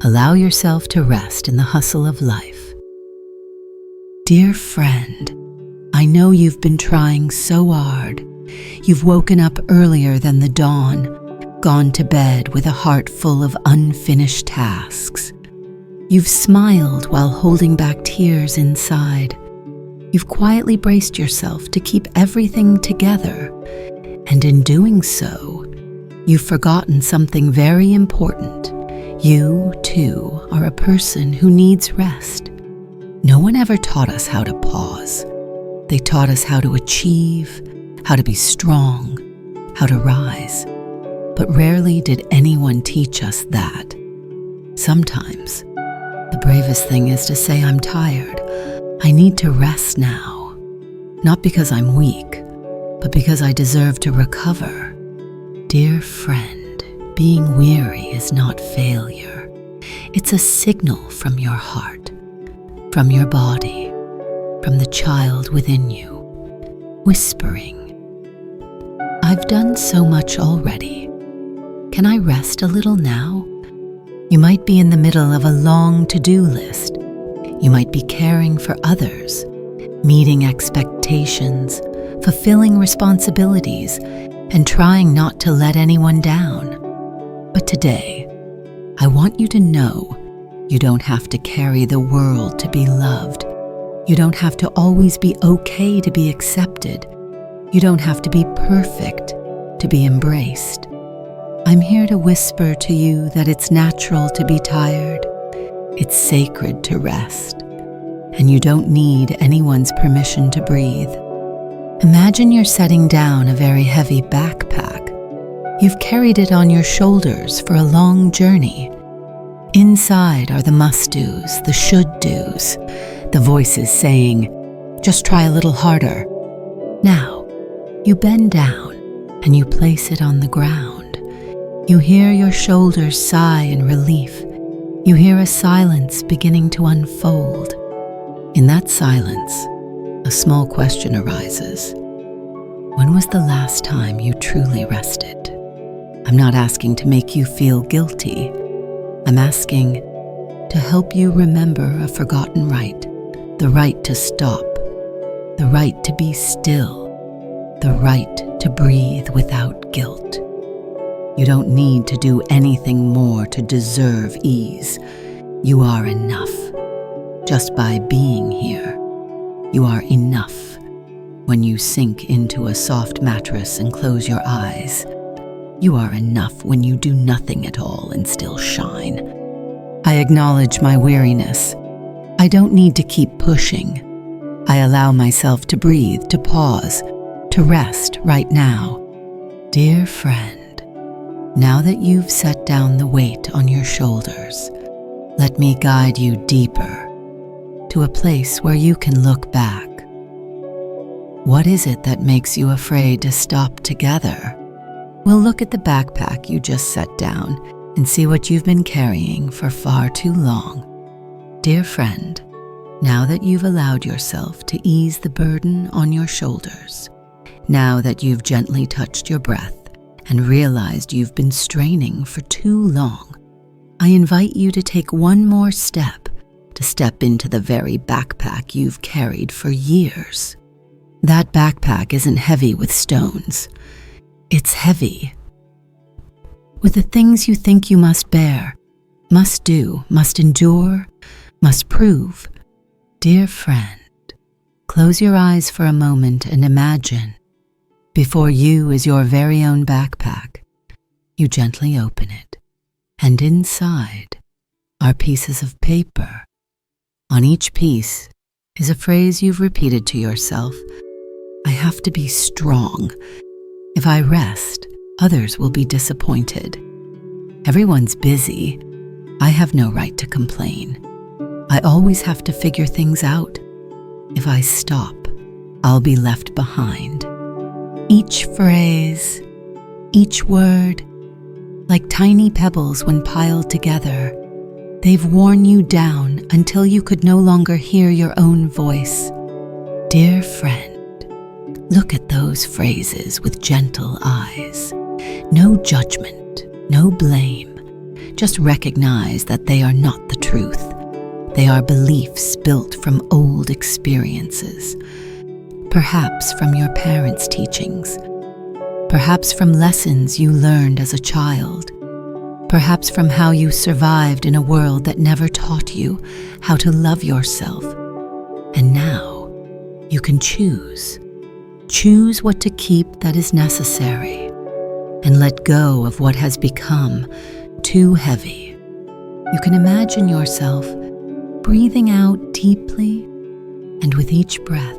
Allow yourself to rest in the hustle of life. Dear friend, I know you've been trying so hard. You've woken up earlier than the dawn, gone to bed with a heart full of unfinished tasks. You've smiled while holding back tears inside. You've quietly braced yourself to keep everything together, and in doing so, you've forgotten something very important. You, too, are a person who needs rest. No one ever taught us how to pause. They taught us how to achieve, how to be strong, how to rise. But rarely did anyone teach us that. Sometimes, the bravest thing is to say, I'm tired. I need to rest now. Not because I'm weak, but because I deserve to recover. Dear friend, being weary is not failure. It's a signal from your heart, from your body, from the child within you, whispering, I've done so much already. Can I rest a little now? You might be in the middle of a long to-do list. You might be caring for others, meeting expectations, fulfilling responsibilities, and trying not to let anyone down. But today, I want you to know you don't have to carry the world to be loved. You don't have to always be okay to be accepted. You don't have to be perfect to be embraced. I'm here to whisper to you that it's natural to be tired. It's sacred to rest. And you don't need anyone's permission to breathe. Imagine you're setting down a very heavy backpack. You've carried it on your shoulders for a long journey. Inside are the must-dos, the should-dos, the voices saying, just try a little harder. Now, you bend down and you place it on the ground. You hear your shoulders sigh in relief. You hear a silence beginning to unfold. In that silence, a small question arises. When was the last time you truly rested? I'm not asking to make you feel guilty. I'm asking to help you remember a forgotten right, the right to stop, the right to be still, the right to breathe without guilt. You don't need to do anything more to deserve ease. You are enough. Just by being here, you are enough. When you sink into a soft mattress and close your eyes, you are enough when you do nothing at all and still shine. I acknowledge my weariness. I don't need to keep pushing. I allow myself to breathe, to pause, to rest right now. Dear friend, now that you've set down the weight on your shoulders, let me guide you deeper to a place where you can look back. What is it that makes you afraid to stop together? We'll look at the backpack you just set down and see what you've been carrying for far too long. Dear friend, now that you've allowed yourself to ease the burden on your shoulders, now that you've gently touched your breath and realized you've been straining for too long, I invite you to take one more step, to step into the very backpack you've carried for years. That backpack isn't heavy with stones. It's heavy with the things you think you must bear, must do, must endure, must prove. Dear friend, close your eyes for a moment and imagine, before you is your very own backpack. You gently open it, and inside are pieces of paper. On each piece is a phrase you've repeated to yourself. I have to be strong. If I rest, others will be disappointed. Everyone's busy. I have no right to complain. I always have to figure things out. If I stop, I'll be left behind. Each phrase, each word, like tiny pebbles when piled together, they've worn you down until you could no longer hear your own voice. Dear friend, look at those phrases with gentle eyes. No judgment, no blame, Just recognize that they are not the truth. They are beliefs built from old experiences, perhaps from your parents' teachings, perhaps from lessons you learned as a child, perhaps from how you survived in a world that never taught you how to love yourself. And now you can choose. Choose what to keep that is necessary, and let go of what has become too heavy. You can imagine yourself breathing out deeply, and with each breath,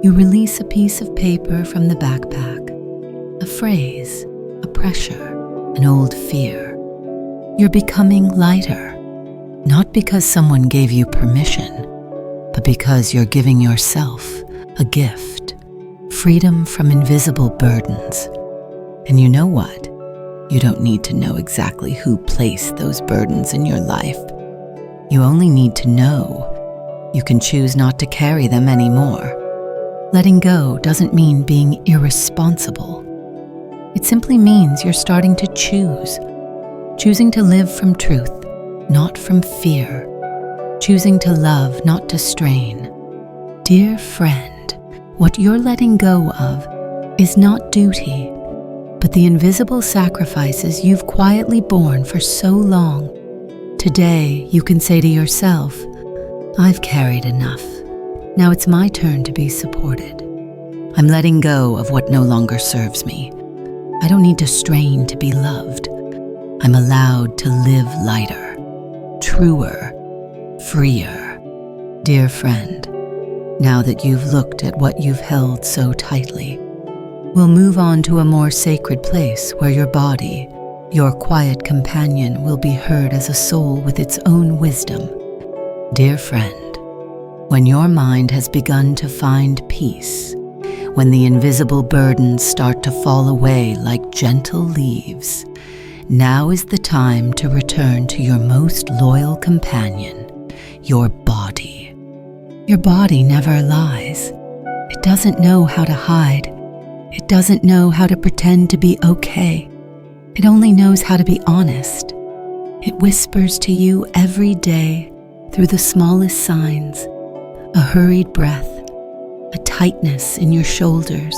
you release a piece of paper from the backpack, a phrase, a pressure, an old fear. You're becoming lighter, not because someone gave you permission, but because you're giving yourself a gift, freedom from invisible burdens. And you know what? You don't need to know exactly who placed those burdens in your life. You only need to know you can choose not to carry them anymore. Letting go doesn't mean being irresponsible. It simply means you're starting to choose. Choosing to live from truth, not from fear. Choosing to love, not to strain. Dear friend, what you're letting go of is not duty, but the invisible sacrifices you've quietly borne for so long. Today, you can say to yourself, I've carried enough. Now it's my turn to be supported. I'm letting go of what no longer serves me. I don't need to strain to be loved. I'm allowed to live lighter, truer, freer. Dear friend, now that you've looked at what you've held so tightly, we'll move on to a more sacred place where your body, your quiet companion, will be heard as a soul with its own wisdom. Dear friend, when your mind has begun to find peace, when the invisible burdens start to fall away like gentle leaves, now is the time to return to your most loyal companion, your body. Your body never lies. It doesn't know how to hide. It doesn't know how to pretend to be okay. It only knows how to be honest. It whispers to you every day through the smallest signs, a hurried breath, a tightness in your shoulders,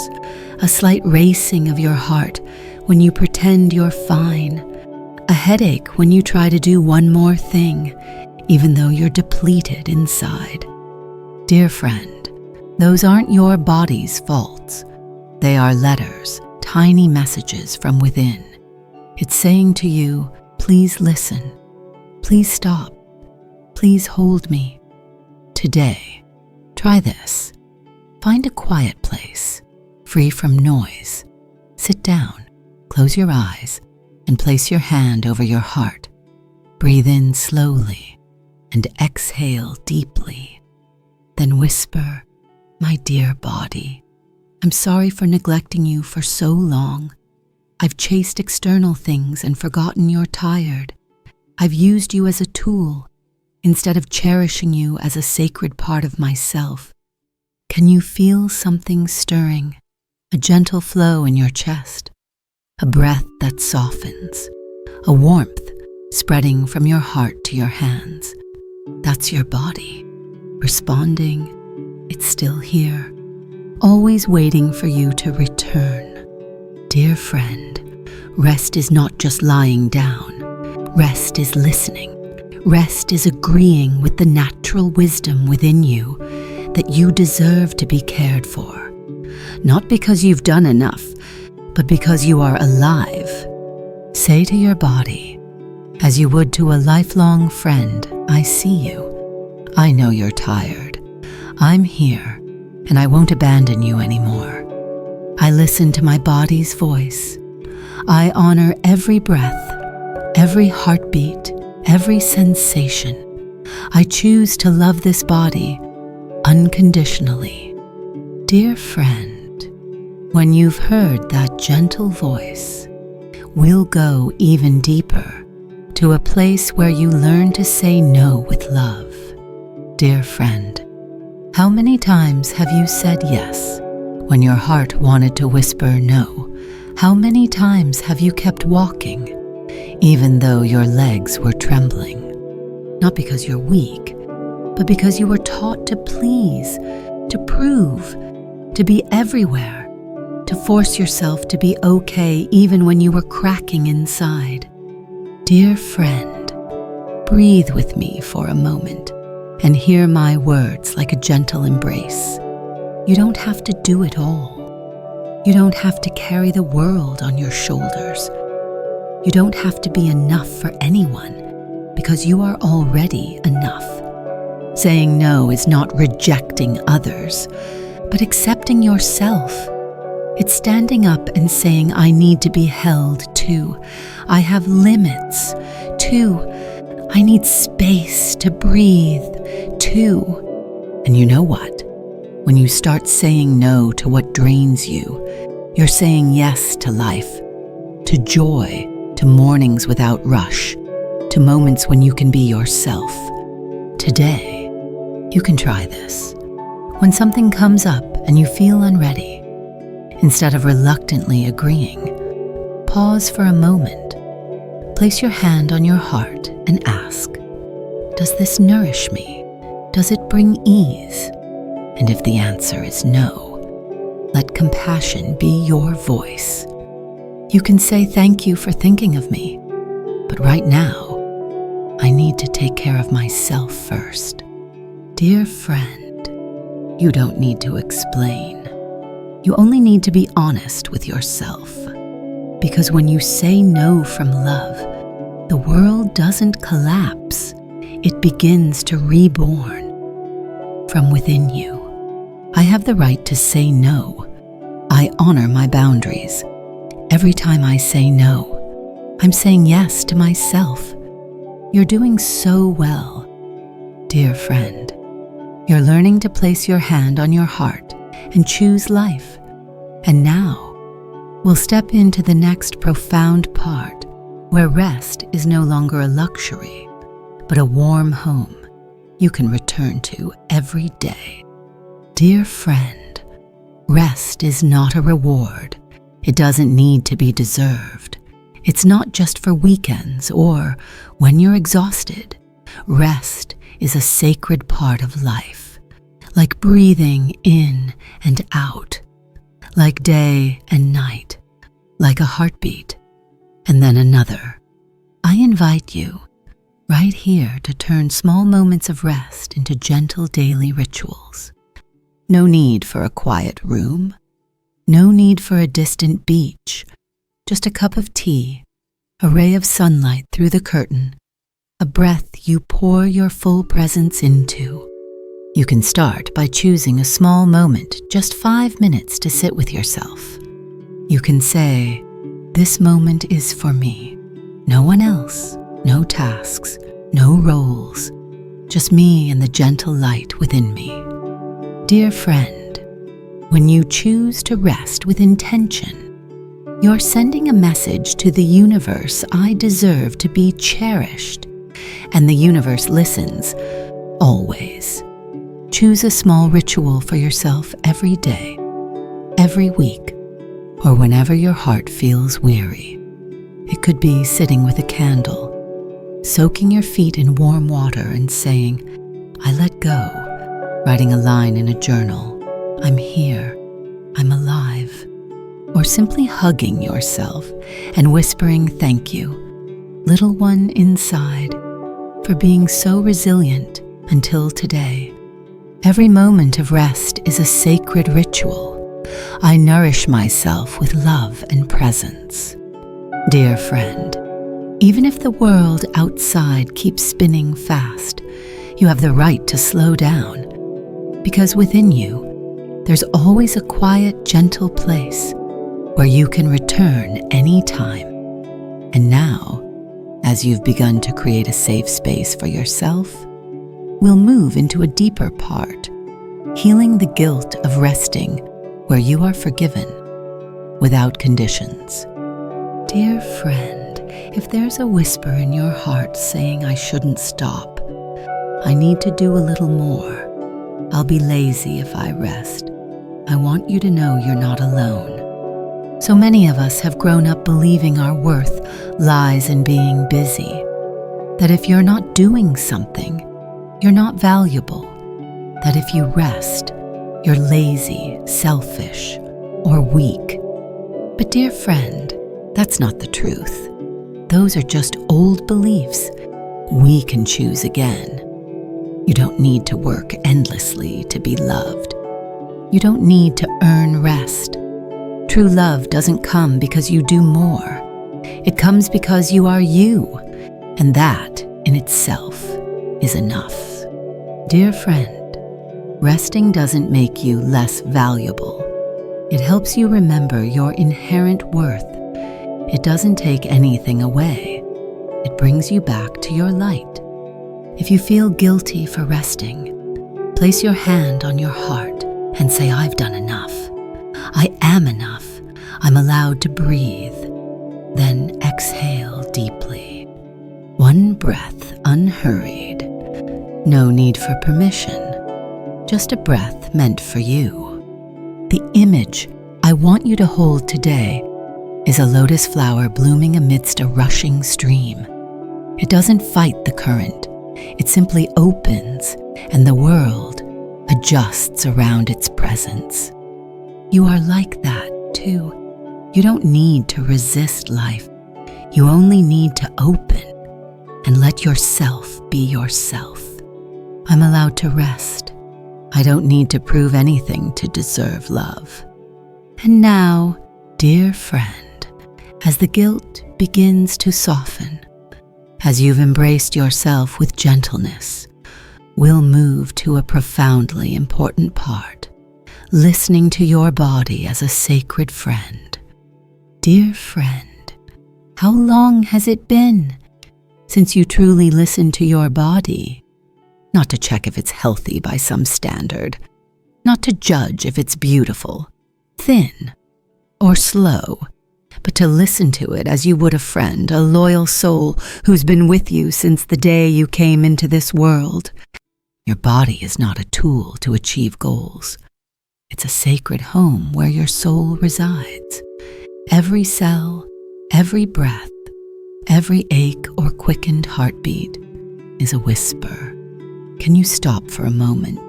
a slight racing of your heart when you pretend you're fine, a headache when you try to do one more thing, even though you're depleted inside. Dear friend, those aren't your body's faults. They are letters, tiny messages from within. It's saying to you, please listen, please stop, please hold me. Today, try this. Find a quiet place, free from noise. Sit down, close your eyes, and place your hand over your heart. Breathe in slowly and exhale deeply. Then whisper, my dear body, I'm sorry for neglecting you for so long. I've chased external things and forgotten you're tired. I've used you as a tool instead of cherishing you as a sacred part of myself. Can you feel something stirring, a gentle flow in your chest, a breath that softens, a warmth spreading from your heart to your hands? That's your body, responding. It's still here, always waiting for you to return. Dear friend, rest is not just lying down. Rest is listening. Rest is agreeing with the natural wisdom within you that you deserve to be cared for. Not because you've done enough, but because you are alive. Say to your body, as you would to a lifelong friend, I see you. I know you're tired. I'm here, and I won't abandon you anymore. I listen to my body's voice. I honor every breath, every heartbeat, every sensation. I choose to love this body unconditionally. Dear friend, when you've heard that gentle voice, we'll go even deeper to a place where you learn to say no with love. Dear friend, how many times have you said yes when your heart wanted to whisper no? How many times have you kept walking, even though your legs were trembling. Not because you're weak, but because you were taught to please, to prove, to be everywhere, to force yourself to be okay even when you were cracking inside. Dear friend, breathe with me for a moment and hear my words like a gentle embrace. You don't have to do it all. You don't have to carry the world on your shoulders. You don't have to be enough for anyone because you are already enough. Saying no is not rejecting others, but accepting yourself. It's standing up and saying, I need to be held too. I have limits too. I need space to breathe too. And you know what? When you start saying no to what drains you, you're saying yes to life, to joy, to mornings without rush, to moments when you can be yourself. Today, you can try this. When something comes up and you feel unready, instead of reluctantly agreeing, pause for a moment. Place your hand on your heart and ask, does this nourish me? Does it bring ease? And if the answer is no, let compassion be your voice. You can say thank you for thinking of me, but right now, I need to take care of myself first. Dear friend, you don't need to explain. You only need to be honest with yourself. Because when you say no from love, the world doesn't collapse. It begins to reborn from within you. I have the right to say no. I honor my boundaries. Every time I say no, I'm saying yes to myself. You're doing so well, dear friend. You're learning to place your hand on your heart and choose life. And now, we'll step into the next profound part, where rest is no longer a luxury, but a warm home you can return to every day. Dear friend, rest is not a reward. It doesn't need to be deserved. It's not just for weekends or when you're exhausted. Rest is a sacred part of life, like breathing in and out, like day and night, like a heartbeat, and then another. I invite you right here to turn small moments of rest into gentle daily rituals. No need for a quiet room. No need for a distant beach. Just a cup of tea, a ray of sunlight through the curtain, a breath you pour your full presence into. You can start by choosing a small moment, just 5 minutes to sit with yourself. You can say, this moment is for me. No one else, no tasks, no roles, just me and the gentle light within me. Dear friend, when you choose to rest with intention, you're sending a message to the universe, I deserve to be cherished. And the universe listens, always. Choose a small ritual for yourself every day, every week, or whenever your heart feels weary. It could be sitting with a candle, soaking your feet in warm water and saying, I let go. Writing a line in a journal, I'm here, I'm alive, or simply hugging yourself and whispering thank you, little one inside, for being so resilient until today. Every moment of rest is a sacred ritual. I nourish myself with love and presence. Dear friend, even if the world outside keeps spinning fast, you have the right to slow down. Because within you, there's always a quiet, gentle place where you can return anytime. And now, as you've begun to create a safe space for yourself, we'll move into a deeper part, healing the guilt of resting where you are forgiven without conditions. Dear friend, if there's a whisper in your heart saying I shouldn't stop, I need to do a little more, I'll be lazy if I rest, I want you to know you're not alone. So many of us have grown up believing our worth lies in being busy, that if you're not doing something, you're not valuable, that if you rest, you're lazy, selfish, or weak. But dear friend, that's not the truth. Those are just old beliefs. We can choose again. You don't need to work endlessly to be loved. You don't need to earn rest. True love doesn't come because you do more. It comes because you are you, and that in itself is enough. Dear friend, resting doesn't make you less valuable. It helps you remember your inherent worth. It doesn't take anything away. It brings you back to your light. If you feel guilty for resting, place your hand on your heart and say, I've done enough. I am enough. I'm allowed to breathe. Then exhale deeply. One breath unhurried. No need for permission. Just a breath meant for you. The image I want you to hold today is a lotus flower blooming amidst a rushing stream. It doesn't fight the current. It simply opens, and the world adjusts around its presence. You are like that, too. You don't need to resist life. You only need to open and let yourself be yourself. I'm allowed to rest. I don't need to prove anything to deserve love. And now, dear friend, as the guilt begins to soften, as you've embraced yourself with gentleness, we'll move to a profoundly important part, listening to your body as a sacred friend. Dear friend, how long has it been since you truly listened to your body? Not to check if it's healthy by some standard, not to judge if it's beautiful, thin, or slow, but to listen to it as you would a friend, a loyal soul who's been with you since the day you came into this world. Your body is not a tool to achieve goals. It's a sacred home where your soul resides. Every cell, every breath, every ache or quickened heartbeat is a whisper. Can you stop for a moment?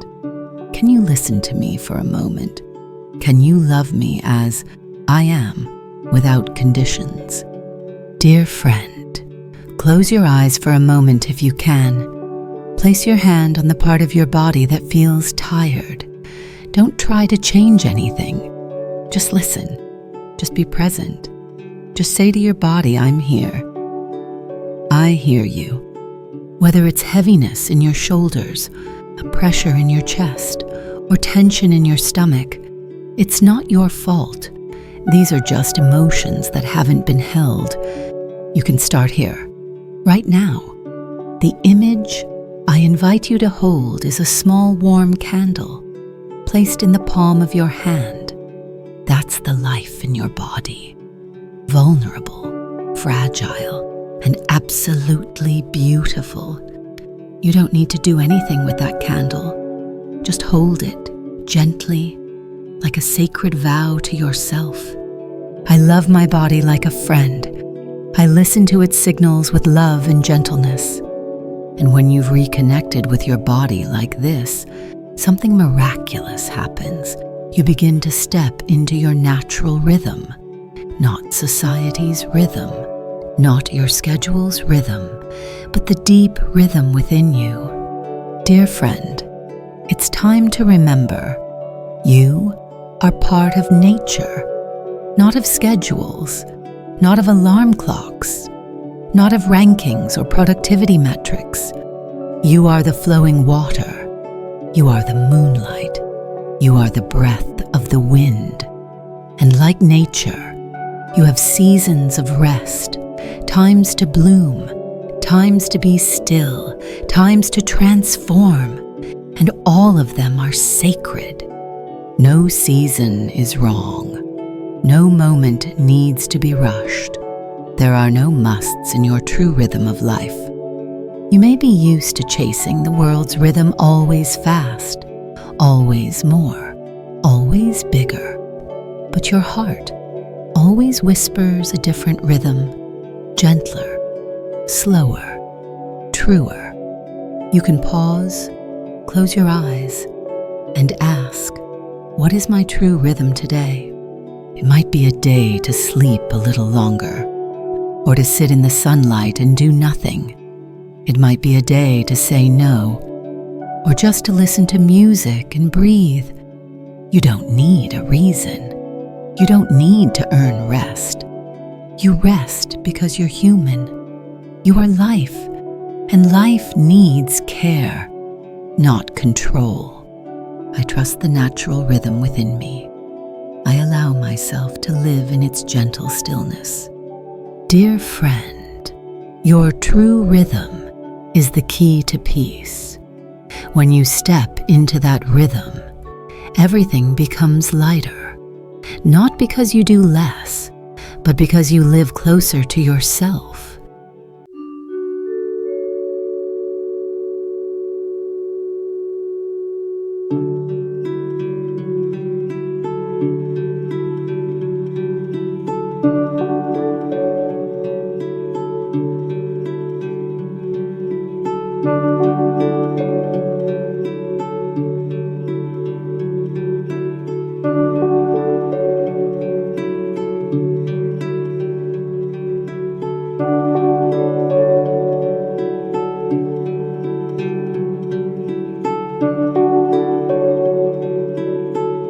Can you listen to me for a moment? Can you love me as I am, without conditions? Dear friend, close your eyes for a moment if you can. Place your hand on the part of your body that feels tired. Don't try to change anything. Just listen. Just be present. Just say to your body, I'm here. I hear you. Whether it's heaviness in your shoulders, a pressure in your chest, or tension in your stomach, it's not your fault. These are just emotions that haven't been held. You can start here, right now. The image I invite you to hold is a small warm candle placed in the palm of your hand. That's the life in your body. Vulnerable, fragile, and absolutely beautiful. You don't need to do anything with that candle. Just hold it gently, like a sacred vow to yourself. I love my body like a friend. I listen to its signals with love and gentleness. And when you've reconnected with your body like this, something miraculous happens. You begin to step into your natural rhythm, not society's rhythm, not your schedule's rhythm, but the deep rhythm within you. Dear friend, it's time to remember, you are part of nature, not of schedules, not of alarm clocks, not of rankings or productivity metrics. You are the flowing water. You are the moonlight. You are the breath of the wind. And like nature, you have seasons of rest, times to bloom, times to be still, times to transform, and all of them are sacred. No season is wrong. No moment needs to be rushed. There are no musts in your true rhythm of life. You may be used to chasing the world's rhythm, always fast, always more, always bigger. But your heart always whispers a different rhythm. gentler, slower, truer. You can pause, close your eyes, and ask, what is my true rhythm today? It might be a day to sleep a little longer, or to sit in the sunlight and do nothing. It might be a day to say no, or just to listen to music and breathe. You don't need a reason. You don't need to earn rest. You rest because you're human. You are life, and life needs care, not control. I trust the natural rhythm within me. I allow myself to live in its gentle stillness. Dear friend, your true rhythm is the key to peace. When you step into that rhythm, everything becomes lighter, not because you do less, but because you live closer to yourself.